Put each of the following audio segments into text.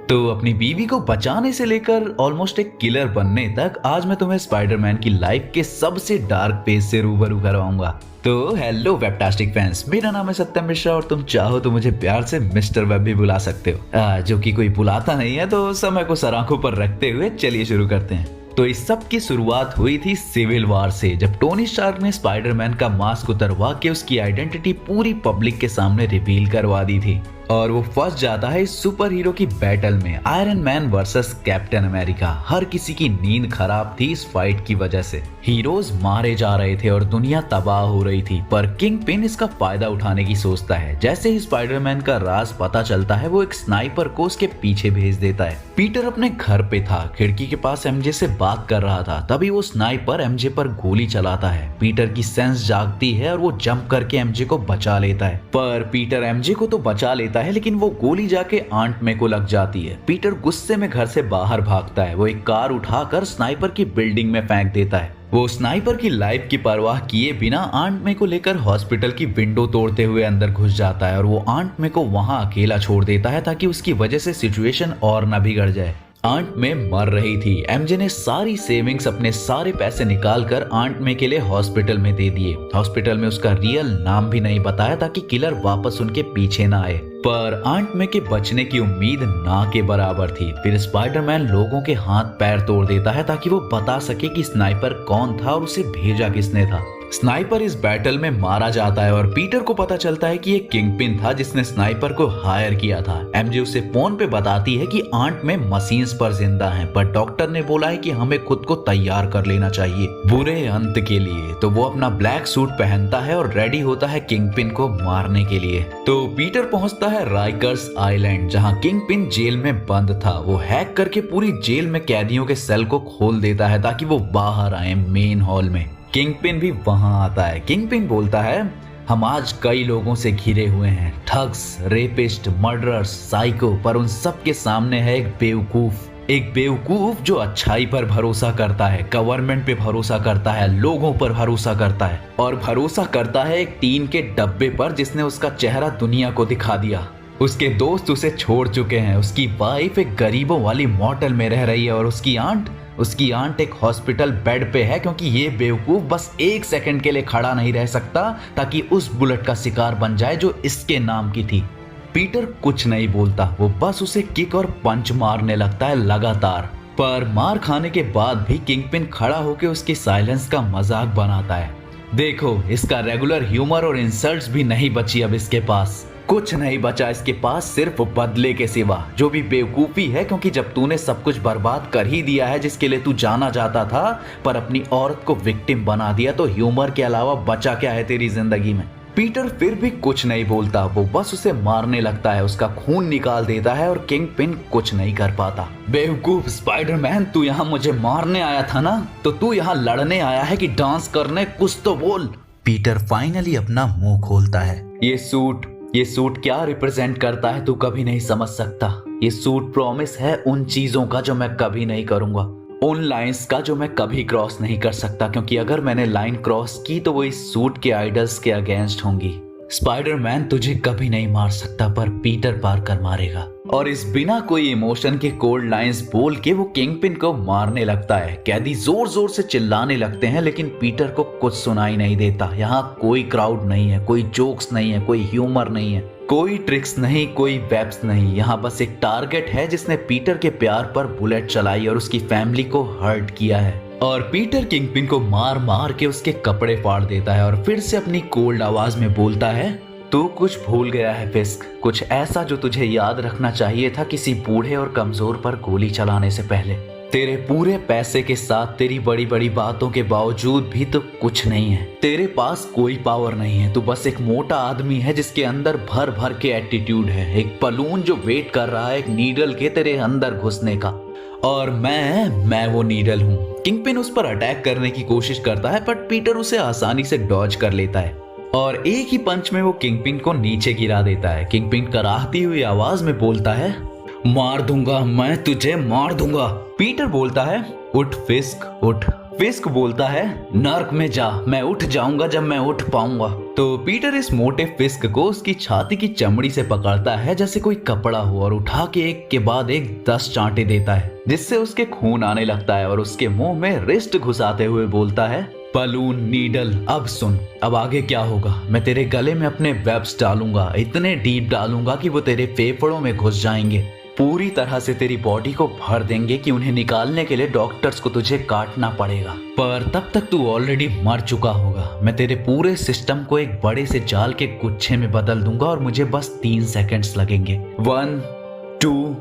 तो अपनी बीवी को बचाने से लेकर ऑलमोस्ट एक किलर बनने तक आज मैं तुम्हें स्पाइडरमैन की लाइफ के सबसे डार्क पेज से रूबरू करवाऊंगा। तो हेलो वेबटास्टिक फैंस, मेरा नाम है सत्यम मिश्रा और तुम चाहो तो मुझे प्यार से मिस्टर वेब भी बुला सकते हो, जो कि कोई बुलाता नहीं है। तो समय को सर आंखों पर रखते हुए चलिए शुरू करते हैं। तो इस सब की शुरुआत हुई थी सिविल वॉर से, जब टोनी स्टार्क ने स्पाइडरमैन का मास्क उतरवा के उसकी आइडेंटिटी पूरी पब्लिक के सामने रिवील करवा दी थी और वो फंस जाता है इस सुपर हीरो की बैटल में, Iron Man versus Captain America. हर किसी की नींद खराब थी इस फाइट की वजह से। हीरोज मारे जा रहे थे और दुनिया तबाह हो रही थी, पर किंग पिन इसका फायदा उठाने की सोचता है। जैसे ही स्पाइडरमैन का राज पता चलता है, वो एक स्नाइपर को उसके पीछे भेज देता है। पीटर अपने घर पे था, खिड़की के पास एमजे से बात कर रहा था, तभी वो स्नाइपर एमजे पर गोली चलाता है। पीटर की सेंस जागती है और वो जंप करके एमजे को बचा लेता है, पर पीटर एमजे को तो बचा लेता है लेकिन वो गोली जाके आंट मे को लग जाती है। पीटर गुस्से में घर से बाहर भागता है। वो एक कार उठाकर स्नाइपर की बिल्डिंग में फेंक देता है। वो स्नाइपर की लाइफ की परवाह किए बिना आंट मे को लेकर हॉस्पिटल की विंडो तोड़ते हुए अंदर घुस जाता है और वो आंट मे को वहां अकेला छोड़ देता है ताकि उसकी वजह से सिचुएशन और न बिगड़ जाए। आंट मे मर रही थी। एमजे ने सारी सेविंग्स, अपने सारे पैसे निकाल कर आंट मे के लिए हॉस्पिटल में दे दिए। हॉस्पिटल में उसका रियल नाम भी नहीं बताया ताकि किलर वापस उनके पीछे ना आए, पर आंट मे के बचने की उम्मीद ना के बराबर थी। फिर स्पाइडरमैन लोगों के हाथ पैर तोड़ देता है ताकि वो बता सके कि स्नाइपर कौन था और उसे भेजा किसने था। स्नाइपर इस बैटल में मारा जाता है और पीटर को पता चलता है कि ये किंगपिन था जिसने स्नाइपर को हायर किया था। एमजे उसे फोन पे बताती है कि आंट में मशीन्स पर जिंदा हैं, पर डॉक्टर ने बोला है कि हमें खुद को तैयार कर लेना चाहिए बुरे अंत के लिए। तो वो अपना ब्लैक सूट पहनता है और रेडी होता है किंगपिन को मारने के लिए। तो पीटर पहुंचता है राइकर्स आइलैंड, जहां किंगपिन जेल में बंद था। वो हैक करके पूरी जेल में कैदियों के सेल को खोल देता है ताकि वो बाहर आए मेन हॉल में। किंगपिन भी वहां आता है। किंगपिन बोलता है, हम आज कई लोगों से घिरे हुए हैं, ठग्स, रेपिस्ट, मर्डरर्स, साइको, पर उन सब के सामने है एक बेवकूफ जो अच्छाई पर भरोसा करता है, गवर्नमेंट पे भरोसा करता है, लोगों पर भरोसा करता है और भरोसा करता है एक टीन के डब्बे पर जिसने उसका चेहरा दुनिया को दिखा दिया। उसके दोस्त उसे छोड़ चुके हैं, उसकी वाइफ एक गरीबों वाली मॉडल में रह रही है और उसकी आंट एक हॉस्पिटल बेड पे है, क्योंकि ये बेवकूफ बस एक सेकंड के लिए खड़ा नहीं रह सकता ताकि उस बुलेट का शिकार बन जाए जो इसके नाम की थी। पीटर कुछ नहीं बोलता, वो बस उसे किक और पंच मारने लगता है लगातार। पर मार खाने के बाद भी किंगपिन खड़ा होकर उसकी साइलेंस का मजाक बनाता है। देखो, इसका रेगुलर ह्यूमर और इंसल्ट्स भी नहीं बची, अब इसके पास कुछ नहीं बचा इसके पास, सिर्फ बदले के सिवा, जो भी बेवकूफी है, क्योंकि जब तूने सब कुछ बर्बाद कर ही दिया है जिसके लिए तू जाना जाता था, पर अपनी औरत को विक्टिम बना दिया, तो ह्यूमर के अलावा बचा क्या है तेरी जिंदगी में। पीटर फिर भी कुछ नहीं बोलता, वो बस उसे मारने लगता है, उसका खून निकाल देता है और किंगपिन कुछ नहीं कर पाता। बेवकूफ स्पाइडरमैन, तू यहाँ मुझे मारने आया था ना, तो तू यहाँ लड़ने आया है कि डांस करने, कुछ तो बोल। पीटर फाइनली अपना मुंह खोलता है। ये सूट क्या रिप्रेजेंट करता है तू कभी नहीं समझ सकता। ये सूट प्रॉमिस है उन चीजों का जो मैं कभी नहीं करूंगा, उन लाइंस का जो मैं कभी क्रॉस नहीं कर सकता, क्योंकि अगर मैंने लाइन क्रॉस की तो वो इस सूट के आइडल्स के अगेंस्ट होंगी। स्पाइडरमैन तुझे कभी नहीं मार सकता, पर पीटर पार्कर मारेगा। और इस बिना कोई इमोशन के कोल्ड लाइंस बोल के वो किंगपिन को मारने लगता है। कैदी जोर जोर से चिल्लाने लगते हैं लेकिन पीटर को कुछ सुनाई नहीं देता। यहाँ कोई क्राउड नहीं है, कोई जोक्स नहीं है, कोई ह्यूमर नहीं है, कोई ट्रिक्स नहीं, कोई वेब्स नहीं। यहाँ बस एक टारगेट है जिसने पीटर के प्यार पर बुलेट चलाई और उसकी फैमिली को हर्ट किया है। और पीटर किंगपिन को मार मार के उसके कपड़े फाड़ देता है और फिर से अपनी कोल्ड आवाज में बोलता है, तू कुछ भूल गया है फिस्क, कुछ ऐसा जो तुझे याद रखना चाहिए था किसी बूढ़े और कमजोर पर गोली चलाने से पहले। तेरे पूरे पैसे के साथ, तेरी बड़ी बड़ी बातों के बावजूद भी तो कुछ नहीं है। तेरे पास कोई पावर नहीं है, तू बस एक मोटा आदमी है जिसके अंदर भर भर के एटीट्यूड है, एक बलून जो वेट कर रहा है एक नीडल के तेरे अंदर घुसने का। और मैं वो नीडल हूँ। किंगपिन उस पर अटैक करने की कोशिश करता है, बट पीटर उसे आसानी से डॉज कर लेता है और एक ही पंच में वो किंगपिन को नीचे गिरा देता है। किंगपिन कराहती हुई आवाज में बोलता है, मार दूंगा, मैं तुझे मार दूंगा। पीटर बोलता है, उठ फिस्क उठ। फिस्क बोलता है नर्क में जा, मैं उठ जाऊंगा जब मैं उठ पाऊंगा। तो पीटर इस मोटे फिस्क को उसकी छाती की चमड़ी से पकड़ता है जैसे कोई कपड़ा हो और उठा के एक के बाद एक 10 चांटे देता है, जिससे उसके खून आने लगता है और उसके मुंह में रिस्ट घुसाते हुए बोलता है बलून नीडल, अब सुन, अब आगे क्या होगा। मैं तेरे गले में अपने वेब्स डालूंगा, इतने डीप डालूंगा कि वो तेरे फेफड़ों में घुस जाएंगे, पूरी तरह से तेरी बॉडी को भर देंगे कि उन्हें निकालने के लिए डॉक्टर्स को तुझे काटना पड़ेगा। पर तब तक तू ऑलरेडी मर चुका होगा। मैं तेरे पूरे सिस्टम को एक बड़े से जाल के गुच्छे में बदल दूंगा और मुझे बस 3 सेकंड्स लगेंगे। 1 2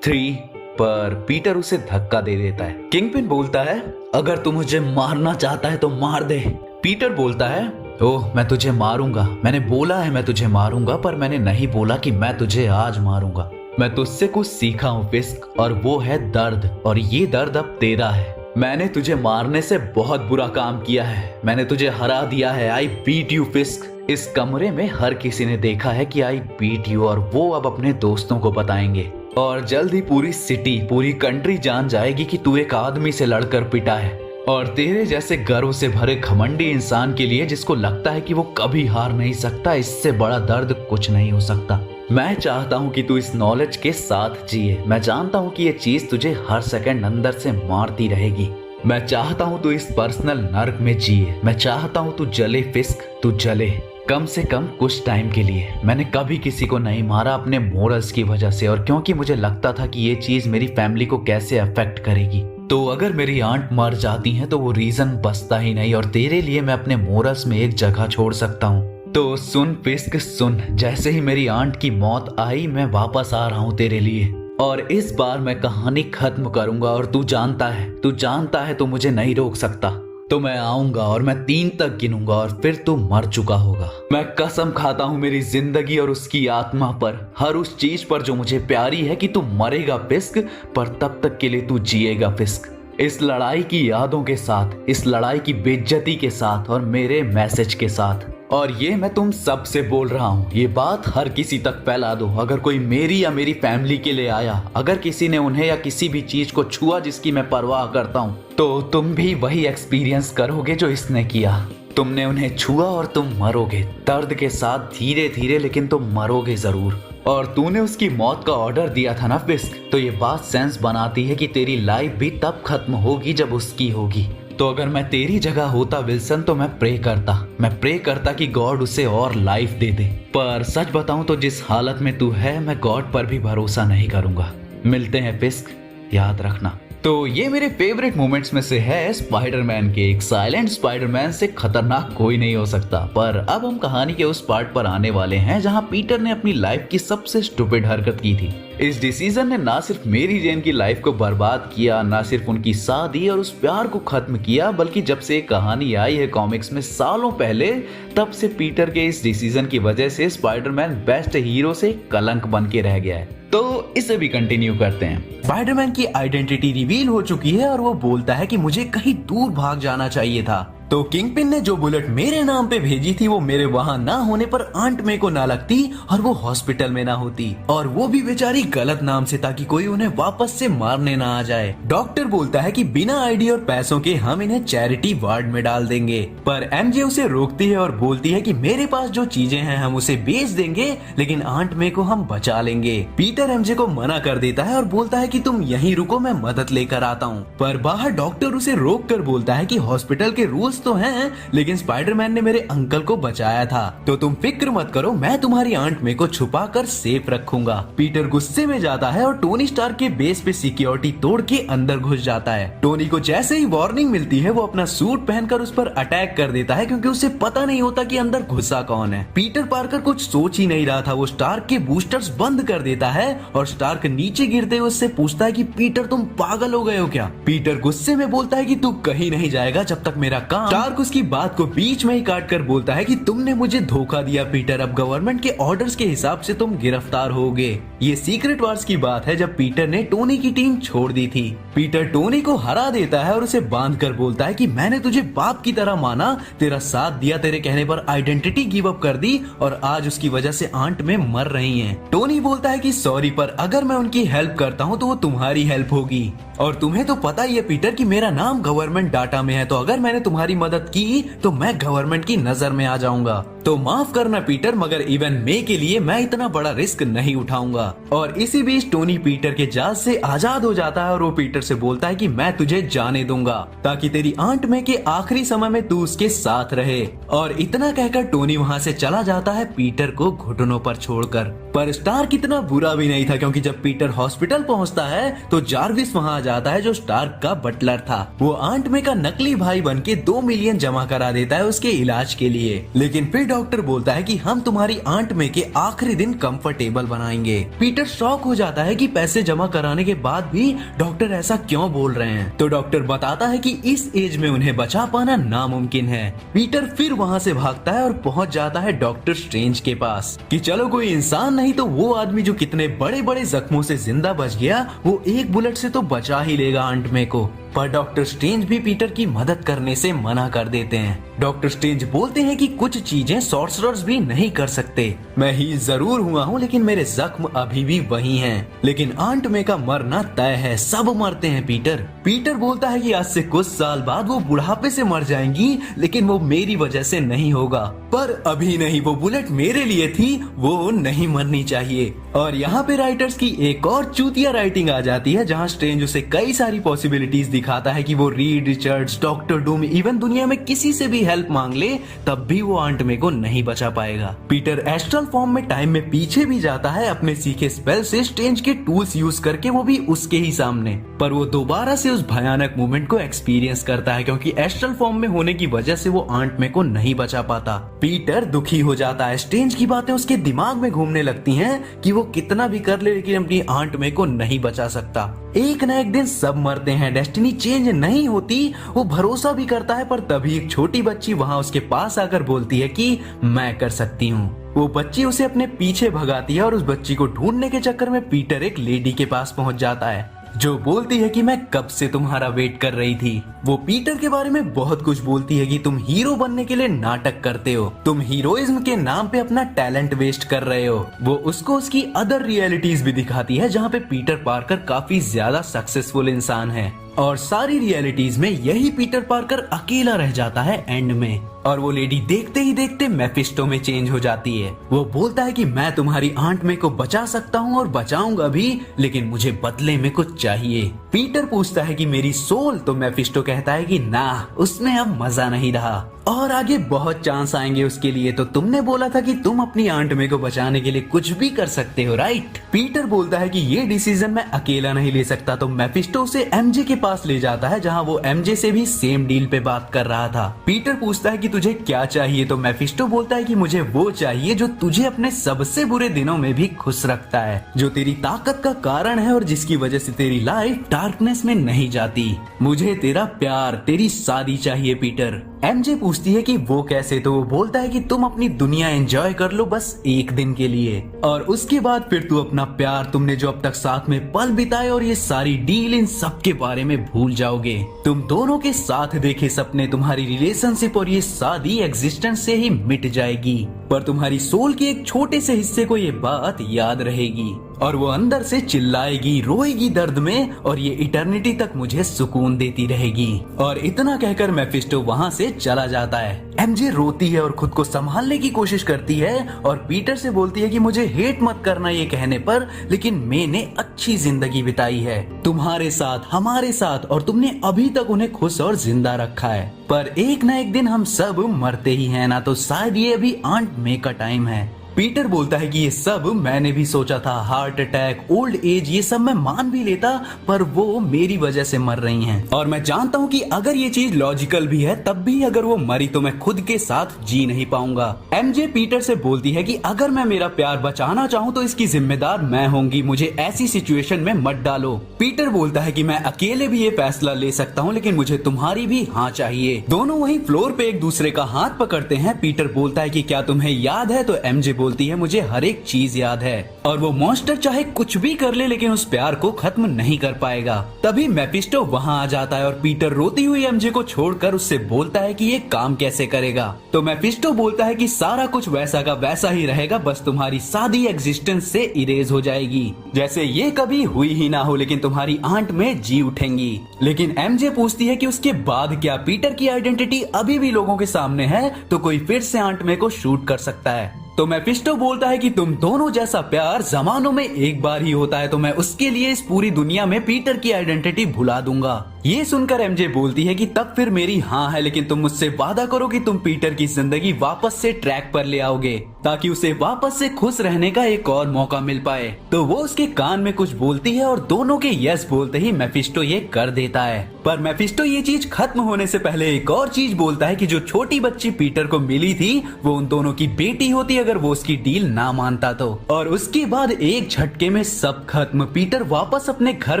3। पर पीटर उसे धक्का दे देता है। किंगपिन बोलता है अगर तू मुझे मारना चाहता है तो मार दे। पीटर बोलता है ओह, मैं तुझे मारूंगा, मैंने बोला है मैं तुझे मारूंगा, पर मैंने नहीं बोला कि मैं तुझे आज मारूंगा। मैं तुझसे कुछ सीखा हूँ फिस्क, और वो है दर्द, और ये दर्द अब तेरा है। मैंने तुझे मारने से बहुत बुरा काम किया है, मैंने तुझे हरा दिया है। I beat you फिस्क। इस कमरे में हर किसी ने देखा है कि आई बीट यू, और वो अब अपने दोस्तों को बताएंगे, और जल्द ही पूरी सिटी, पूरी कंट्री जान जाएगी कि तू एक आदमी से लड़कर पिटा है। और तेरे जैसे गर्व से भरे घमंडी इंसान के लिए, जिसको लगता है कि वो कभी हार नहीं सकता, इससे बड़ा दर्द कुछ नहीं हो सकता। मैं चाहता हूँ कि तू इस नॉलेज के साथ जिए। मैं जानता हूँ कि ये चीज तुझे हर सेकंड अंदर से मारती रहेगी। मैं चाहता हूँ तू इस पर्सनल नर्क में जिए। मैं चाहता हूँ तू जले फिस्क, तू जले, कम से कम कुछ टाइम के लिए। मैंने कभी किसी को नहीं मारा अपने मोरल्स की वजह से, और क्योंकि मुझे लगता था कि ये चीज मेरी फैमिली को कैसे अफेक्ट करेगी। तो अगर मेरी आंट मर जाती है तो वो रीजन बचता ही नहीं, और तेरे लिए मैं अपने मोरल्स में एक जगह छोड़ सकता हूँ। तो सुन फिस्क सुन, जैसे ही मेरी आंट की मौत आई, मैं वापस आ रहा हूँ तेरे लिए, और इस बार मैं कहानी खत्म करूंगा। और तू जानता है तू मुझे नहीं रोक सकता। तो मैं आऊंगा और मैं 3 तक गिनूंगा, और फिर तू मर चुका होगा। मैं कसम खाता हूँ मेरी जिंदगी और उसकी आत्मा पर, हर उस चीज पर जो मुझे प्यारी है, कि तू मरेगा फिस्क, पर तब तक के लिए तू जिएगा फिस्क। इस लड़ाई की यादों के साथ, इस लड़ाई की बेइज्जती के साथ, और मेरे मैसेज के साथ। और ये मैं तुम सब से बोल रहा हूँ, ये बात हर किसी तक फैला दो। अगर कोई मेरी या मेरी फैमिली के लिए आया, अगर किसी ने उन्हें या किसी भी चीज को छुआ जिसकी मैं परवाह करता हूँ, तो तुम भी वही एक्सपीरियंस करोगे जो इसने किया। तुमने उन्हें छुआ और तुम मरोगे, दर्द के साथ, धीरे धीरे, लेकिन तुम मरोगे जरूर। और तूने उसकी मौत का ऑर्डर दिया था ना फिस्क, तो ये बात सेंस बनाती है कि तेरी लाइफ भी तब खत्म होगी जब उसकी होगी। तो अगर मैं तेरी जगह होता विल्सन, तो मैं प्रे करता कि गॉड उसे और लाइफ दे दे। पर सच बताऊं तो जिस हालत में तू है, मैं गॉड पर भी भरोसा नहीं करूंगा। मिलते हैं फिस्क, याद रखना। तो ये मेरे फेवरेट मोमेंट्स में से है स्पाइडरमैन के। एक साइलेंट स्पाइडरमैन से खतरनाक कोई नहीं हो सकता। पर अब हम कहानी के उस पार्ट पर आने वाले हैं जहां पीटर ने अपनी लाइफ की सबसे स्टूपिड हरकत की थी। इस डिसीजन ने ना सिर्फ मेरी जेन की लाइफ को बर्बाद किया, ना सिर्फ उनकी शादी और उस प्यार को खत्म किया, बल्कि जब से एक कहानी आई है कॉमिक्स में सालों पहले, तब से पीटर के इस डिसीजन की वजह से स्पाइडरमैन बेस्ट हीरो से कलंक बन के रह गया है। तो इसे भी कंटिन्यू करते हैं। स्पाइडरमैन की आइडेंटिटी रिवील हो चुकी है और वो बोलता है कि मुझे कहीं दूर भाग जाना चाहिए था। तो किंगपिन ने जो बुलेट मेरे नाम पे भेजी थी, वो मेरे वहाँ ना होने पर आंट मे को ना लगती और वो हॉस्पिटल में ना होती, और वो भी बेचारी गलत नाम से, ताकि कोई उन्हें वापस से मारने ना आ जाए। डॉक्टर बोलता है कि बिना आईडी और पैसों के हम इन्हें चैरिटी वार्ड में डाल देंगे, पर एमजे उसे रोकती है और बोलती है कि मेरे पास जो चीजें हैं हम उसे बेच देंगे, लेकिन आंट मे को हम बचा लेंगे। पीटर एमजे को मना कर देता है और बोलता है कि तुम यहीं रुको, मैं मदद लेकर आता हूँ। पर बाहर डॉक्टर उसे रोक कर बोलता है कि हॉस्पिटल के रूल्स तो हैं, लेकिन स्पाइडरमैन ने मेरे अंकल को बचाया था, तो तुम फिक्र मत करो, मैं तुम्हारी आंट मे को छुपा कर सेफ रखूंगा। पीटर गुस्से में जाता है और टोनी स्टार्क के बेस पे सिक्योरिटी तोड़ के अंदर घुस जाता है। टोनी को जैसे ही वार्निंग मिलती है, वो अपना सूट पहनकर उस पर अटैक कर देता है, क्योंकि उसे पता नहीं होता कि अंदर घुसा कौन है। पीटर पार्कर कुछ सोच ही नहीं रहा था, वो स्टार्क के बूस्टर्स बंद कर देता है और स्टार्क नीचे गिरते हुए उससे पूछता है कि पीटर तुम पागल हो गए हो क्या? पीटर गुस्से में बोलता है कि तू कहीं नहीं जाएगा जब तक मेरा काम स्टार्क उसकी बात को बीच में ही काट कर बोलता है कि तुमने मुझे धोखा दिया पीटर, अब गवर्नमेंट के ऑर्डर्स के हिसाब से तुम गिरफ्तार होगे। ये सीक्रेट वार्स की बात है जब पीटर ने टोनी की टीम छोड़ दी थी। पीटर टोनी को हरा देता है और उसे बांध कर बोलता है कि मैंने तुझे बाप की तरह माना, तेरा साथ दिया, तेरे कहने पर आइडेंटिटी गिव अप कर दी और आज उसकी वजह से आंट में मर रही हैं। टोनी बोलता है कि सॉरी, पर अगर मैं उनकी हेल्प करता हूँ तो वो तुम्हारी हेल्प होगी और तुम्हें तो पता ही है पीटर कि मेरा नाम गवर्नमेंट डाटा में है, तो अगर मैंने तुम्हारी मदद की तो मैं गवर्नमेंट की नजर में आ जाऊंगा। तो माफ करना पीटर, मगर इवन मे के लिए मैं इतना बड़ा रिस्क नहीं उठाऊंगा। और इसी बीच टोनी पीटर के जाल से आजाद हो जाता है और वो पीटर से बोलता है कि मैं तुझे जाने दूंगा ताकि तेरी आंट में के आखिरी समय में तू उसके साथ रहे। और इतना कहकर टोनी वहाँ से चला जाता है पीटर को घुटनों पर छोड़कर। पर स्टार्क इतना बुरा भी नहीं था, क्योंकि जब पीटर हॉस्पिटल पहुँचता है तो जार्विस वहाँ आ जाता है जो स्टार्क का बटलर था। वो आंट में का नकली भाई बन के 2 मिलियन जमा करा देता है उसके इलाज के लिए। लेकिन फिर डॉक्टर बोलता है कि हम तुम्हारी आंट में के आखिरी दिन कंफर्टेबल बनाएंगे। पीटर शॉक हो जाता है कि पैसे जमा कराने के बाद भी डॉक्टर ऐसा क्यों बोल रहे हैं। तो डॉक्टर बताता है कि इस एज में उन्हें बचा पाना नामुमकिन है। पीटर फिर वहाँ से भागता है और पहुँच जाता है डॉक्टर स्ट्रेंज के पास कि चलो कोई इंसान नहीं तो वो आदमी जो कितने बड़े बड़े जख्मों से जिंदा बच गया, वो एक बुलेट से तो बचा ही लेगा आंट में को। पर डॉक्टर स्ट्रेंज भी पीटर की मदद करने से मना कर देते हैं। डॉक्टर स्ट्रेंज बोलते हैं कि कुछ चीजें सॉर्सरर्स भी नहीं कर सकते। मैं ही जरूर हुआ हूँ लेकिन मेरे जख्म अभी भी वही हैं। लेकिन आंट में का मरना तय है, सब मरते हैं पीटर। पीटर बोलता है कि आज से कुछ साल बाद वो बुढ़ापे से मर जाएंगी, लेकिन वो मेरी वजह से नहीं होगा। पर अभी नहीं, वो बुलेट मेरे लिए थी, वो नहीं मरनी चाहिए। और यहाँ पे राइटर्स की एक और चूतिया राइटिंग आ जाती है जहाँ स्ट्रेंज उसे कई सारी पॉसिबिलिटीज दिखाता है कि वो Reed Richards, doctor Doom, even दुनिया में किसी से भी हेल्प मांग ले तब भी वो आंट में को नहीं बचा पाएगा। पीटर एस्ट्रल फॉर्म में टाइम में पीछे भी जाता है अपने सीखे स्पेल से स्ट्रेंज के टूल्स यूज करके, वो भी उसके ही सामने। पर वो दोबारा से उस भयानक मोमेंट को एक्सपीरियंस करता है क्योंकि एस्ट्रल फॉर्म में होने की वजह से वो आंट में को नहीं बचा पाता। पीटर दुखी हो जाता है। स्ट्रेंज की बातें उसके दिमाग में घूमने लगती हैं कि वो कितना भी कर ले लेकिन अपनी आंट में को नहीं बचा सकता। एक न एक दिन सब मरते हैं, डेस्टिनी चेंज नहीं होती। वो भरोसा भी करता है, पर तभी एक छोटी बच्ची वहाँ उसके पास आकर बोलती है कि मैं कर सकती हूँ। वो बच्ची उसे अपने पीछे भगाती है और उस बच्ची को ढूंढने के चक्कर में पीटर एक लेडी के पास पहुँच जाता है जो बोलती है कि मैं कब से तुम्हारा वेट कर रही थी। वो पीटर के बारे में बहुत कुछ बोलती है कि तुम हीरो बनने के लिए नाटक करते हो, तुम हीरोइज्म के नाम पे अपना टैलेंट वेस्ट कर रहे हो। वो उसको उसकी अदर रियलिटीज भी दिखाती है जहाँ पे पीटर पार्कर काफी ज्यादा सक्सेसफुल इंसान है और सारी रियलिटीज में यही पीटर पार्कर अकेला रह जाता है एंड में। और वो लेडी देखते ही देखते मेफिस्टो में चेंज हो जाती है। वो बोलता है कि मैं तुम्हारी आंट में को बचा सकता हूँ और बचाऊंगा भी, लेकिन मुझे बदले में कुछ चाहिए। पीटर पूछता है कि मेरी सोल, तो मेफिस्टो कहता है कि ना, उसमें अब मजा नहीं रहा और आगे बहुत चांस आएंगे उसके लिए। तो तुमने बोला था कि तुम अपनी आंट में को बचाने के लिए कुछ भी कर सकते हो, राइट? पीटर बोलता है कि ये डिसीजन मैं अकेला नहीं ले सकता। तो मेफिस्टो उसे एमजे के पास ले जाता है जहाँ वो एमजे से भी सेम डील पे बात कर रहा था। पीटर पूछता है कि तुझे क्या चाहिए, तो मेफिस्टो बोलता है कि मुझे वो चाहिए जो तुझे अपने सबसे बुरे दिनों में भी खुश रखता है, जो तेरी ताकत का कारण है और जिसकी वजह से तेरी लाइफ डार्कनेस में नहीं जाती। मुझे तेरा प्यार, तेरी शादी चाहिए पीटर। एमजे पूछती है कि वो कैसे, तो वो बोलता है कि तुम अपनी दुनिया एंजॉय कर लो बस एक दिन के लिए, और उसके बाद फिर तू अपना प्यार, तुमने जो अब तक साथ में पल बिताए और ये सारी डील, इन सब के बारे में भूल जाओगे। तुम दोनों के साथ देखे सपने, तुम्हारी रिलेशनशिप और ये शादी एग्जिस्टेंस से ही मिट जाएगी, पर तुम्हारी सोल के एक छोटे से हिस्से को ये बात याद रहेगी और वो अंदर से चिल्लाएगी, रोएगी दर्द में, और ये इटर्निटी तक मुझे सुकून देती रहेगी। और इतना कहकर मेफिस्टो वहाँ से चला जाता है। एमजे रोती है और खुद को संभालने की कोशिश करती है और पीटर से बोलती है कि मुझे हेट मत करना ये कहने पर, लेकिन मैंने अच्छी जिंदगी बिताई है तुम्हारे साथ, हमारे साथ, और तुमने अभी तक उन्हें खुश और जिंदा रखा है। पर एक न एक दिन हम सब मरते ही हैं ना, तो शायद ये अभी आंट मे का टाइम है। पीटर बोलता है कि ये सब मैंने भी सोचा था, हार्ट अटैक, ओल्ड एज, ये सब मैं मान भी लेता, पर वो मेरी वजह से मर रही हैं। और मैं जानता हूँ कि अगर ये चीज लॉजिकल भी है, तब भी अगर वो मरी तो मैं खुद के साथ जी नहीं पाऊंगा। एमजे पीटर से बोलती है कि अगर मैं मेरा प्यार बचाना चाहूँ तो इसकी जिम्मेदार मैं होंगी, मुझे ऐसी सिचुएशन में मत डालो। पीटर बोलता है कि मैं अकेले भी ये फैसला ले सकता हूँ, लेकिन मुझे तुम्हारी भी हाँ चाहिए। दोनों वहीं फ्लोर पे एक दूसरे का हाथ पकड़ते हैं। पीटर बोलता है कि क्या तुम्हें याद है, तो एमजे बोलती है मुझे हर एक चीज याद है। और वो मॉन्स्टर चाहे कुछ भी कर ले, लेकिन उस प्यार को खत्म नहीं कर पाएगा। तभी मेफिस्टो वहाँ आ जाता है और पीटर रोती हुई एमजे को छोड़कर उससे बोलता है कि ये काम कैसे करेगा। तो मेफिस्टो बोलता है कि सारा कुछ वैसा का वैसा ही रहेगा, बस तुम्हारी शादी एग्जिस्टेंस से इरेज हो जाएगी, जैसे ये कभी हुई ही ना हो, लेकिन तुम्हारी आंट में जी उठेंगी। लेकिन एमजे पूछती है कि उसके बाद क्या पीटर की आइडेंटिटी अभी भी लोगों के सामने है, तो कोई फिर से आंट में को शूट कर सकता है। तो मेफिस्टो बोलता है कि तुम दोनों जैसा प्यार जमानों में एक बार ही होता है, तो मैं उसके लिए इस पूरी दुनिया में पीटर की आइडेंटिटी भुला दूंगा। ये सुनकर एमजे बोलती है कि तब फिर मेरी हाँ है, लेकिन तुम मुझसे वादा करो कि तुम पीटर की जिंदगी वापस से ट्रैक पर ले आओगे, ताकि उसे वापस से खुश रहने का एक और मौका मिल पाए। तो वो उसके कान में कुछ बोलती है और दोनों के यस बोलते ही मेफिस्टो ये कर देता है। पर मेफिस्टो ये चीज खत्म होने से पहले एक और चीज बोलता है कि जो छोटी बच्ची पीटर को मिली थी वो उन दोनों की बेटी होती अगर वो उसकी डील ना मानता तो। और उसके बाद एक झटके में सब खत्म। पीटर वापस अपने घर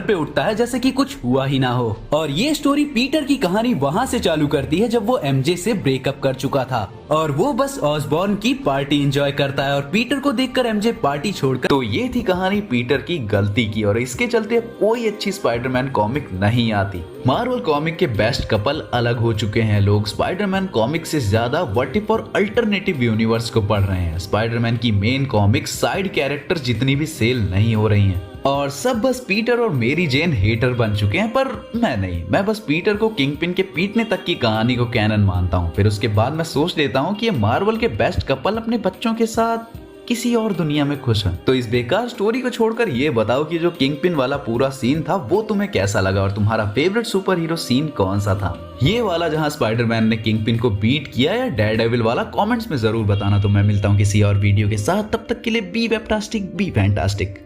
पे उठता है जैसे कि कुछ हुआ ही ना हो। और ये स्टोरी पीटर की कहानी वहाँ से चालू करती है जब वो एमजे से ब्रेकअप कर चुका था और वो बस ऑसबॉर्न की पार्टी एंजॉय करता है और पीटर को देखकर एमजे पार्टी छोड़कर। तो ये थी कहानी पीटर की गलती की, और इसके चलते अब कोई अच्छी स्पाइडरमैन कॉमिक नहीं आती। मार्वल कॉमिक के बेस्ट कपल अलग हो चुके हैं। लोग स्पाइडरमैन कॉमिक से ज्यादा व्हाट इफ और अल्टरनेटिव यूनिवर्स को पढ़ रहे हैं। स्पाइडरमैन की मेन कॉमिक साइड कैरेक्टर जितनी भी सेल नहीं हो रही हैं और सब बस पीटर और मेरी जेन हेटर बन चुके हैं। पर मैं नहीं, मैं बस पीटर को किंगपिन के पीटने तक की कहानी को कैनन मानता हूँ। फिर उसके बाद मैं सोच लेता हूँ कि ये मार्वल के बेस्ट कपल अपने बच्चों के साथ किसी और दुनिया में खुश हैं। तो इस बेकार स्टोरी को छोड़कर ये बताओ कि जो किंगपिन वाला पूरा सीन था वो तुम्हें कैसा लगा और तुम्हारा फेवरेट सुपर हीरो सीन कौन सा था? ये वाला जहां स्पाइडरमैन ने किंगपिन को बीट किया या डेयरडेविल वाला? कमेंट्स में जरूर बताना। तो मैं मिलता हूँ किसी और वीडियो के साथ, तब तक के लिए बी वेबटास्टिक, बी फैंटास्टिक।